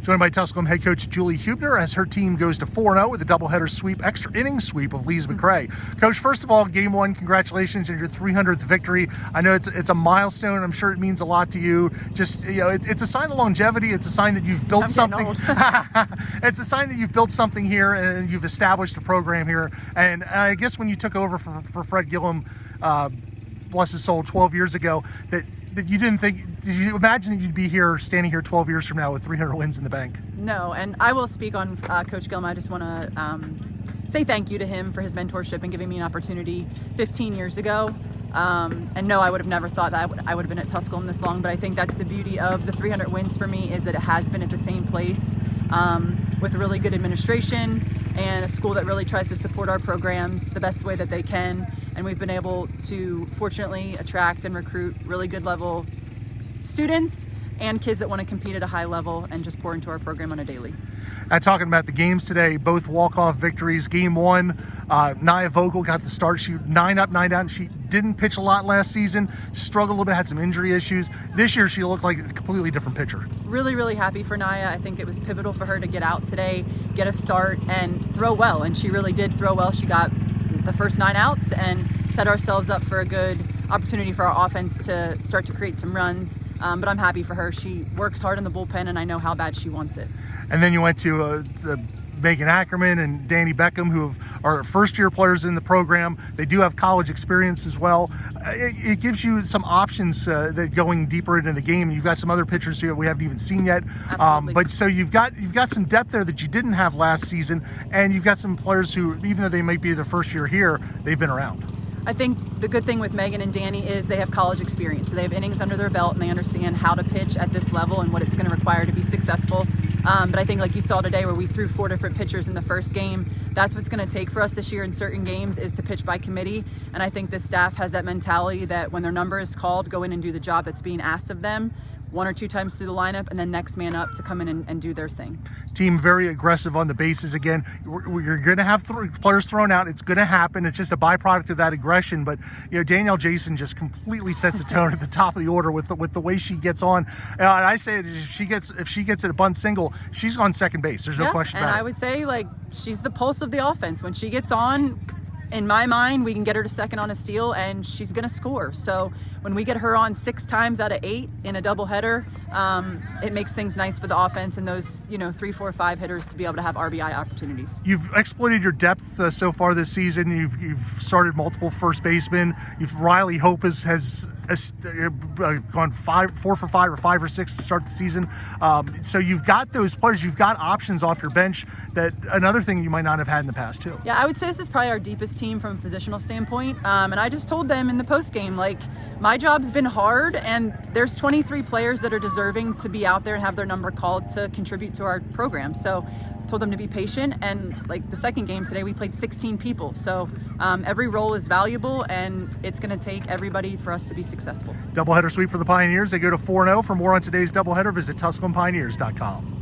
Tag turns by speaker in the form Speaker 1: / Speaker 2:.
Speaker 1: Joined by Tusculum head coach Julie Huebner as her team goes to 4-0 with a doubleheader sweep, extra innings sweep of Lees-McRae. Coach, first of all, game one, congratulations on your 300th victory. I know it's a milestone. I'm sure it means a lot to you. Just, it's a sign of longevity. It's a sign that you've built something. It's a sign that you've built something here and you've established a program here. And I guess when you took over for Fred Gillum, bless his soul, 12 years ago, that you didn't think, did you imagine that you'd be here, standing here 12 years from now with 300 wins in the bank? No,
Speaker 2: and I will speak on Coach Gillum. I just want to say thank you to him for his mentorship and giving me an opportunity 15 years ago. And no, I would have never thought that I would have been at Tusculum this long, but I think that's the beauty of the 300 wins for me, is that it has been at the same place with really good administration and a school that really tries to support our programs the best way that they can. And we've been able to, fortunately, attract and recruit really good level students and kids that want to compete at a high level and just pour into our program on a daily.
Speaker 1: Talking about the games today, both walk-off victories. Game one, Nia Vogel got the start. She 9 up, 9 down. She didn't pitch a lot last season, struggled a little bit, had some injury issues. This year, she looked like a completely different pitcher.
Speaker 2: Really, really happy for Nia. I think it was pivotal for her to get out today, get a start, and throw well. And she really did throw well. She got the first 9 outs and set ourselves up for a good opportunity for our offense to start to create some runs. But I'm happy for her. She works hard in the bullpen, and I know how bad she wants it.
Speaker 1: And then you went to Megan Ackerman and Danny Beckham, who are first-year players in the program. They do have college experience as well. It gives you some options that going deeper into the game. You've got some other pitchers here we haven't even seen yet. But so you've got some depth there that you didn't have last season, and you've got some players who, even though they might be their first year here, they've been around.
Speaker 2: I think the good thing with Megan and Danny is they have college experience. So they have innings under their belt, and they understand how to pitch at this level and what it's going to require to be successful. But I think, like you saw today, where we threw 4 different pitchers in the first game, that's what's going to take for us this year in certain games, is to pitch by committee. And I think this staff has that mentality that when their number is called, go in and do the job that's being asked of them 1 or 2 times through the lineup, and then next man up to come in and do their thing.
Speaker 1: Team very aggressive on the bases again. You're going to have players thrown out. It's going to happen. It's just a byproduct of that aggression. But Danielle Jason just completely sets a tone at the top of the order with the way she gets on. And I say if she gets it a bunt single, she's on second base. There's no question about it.
Speaker 2: And I would say, like, she's the pulse of the offense. When she gets on, in my mind, we can get her to second on a steal, and she's going to score. So when we get her on 6 times out of 8 in a doubleheader, it makes things nice for the offense and those 3, 4, 5 hitters to be able to have RBI opportunities.
Speaker 1: You've exploited your depth so far this season. You've started multiple first basemen. Riley Hope has gone 4 for 5 or 5 or 6 to start the season. So you've got those players. You've got options off your bench. That another thing you might not have had in the past too.
Speaker 2: Yeah, I would say this is probably our deepest team from a positional standpoint. And I just told them in the post game, like, my job's been hard, and there's 23 players that are deserving to be out there and have their number called to contribute to our program. So I told them to be patient, and like the second game today, we played 16 people. So every role is valuable, and it's going to take everybody for us to be successful.
Speaker 1: Doubleheader sweep for the Pioneers. They go to 4-0. For more on today's doubleheader, visit TusculumPioneers.com.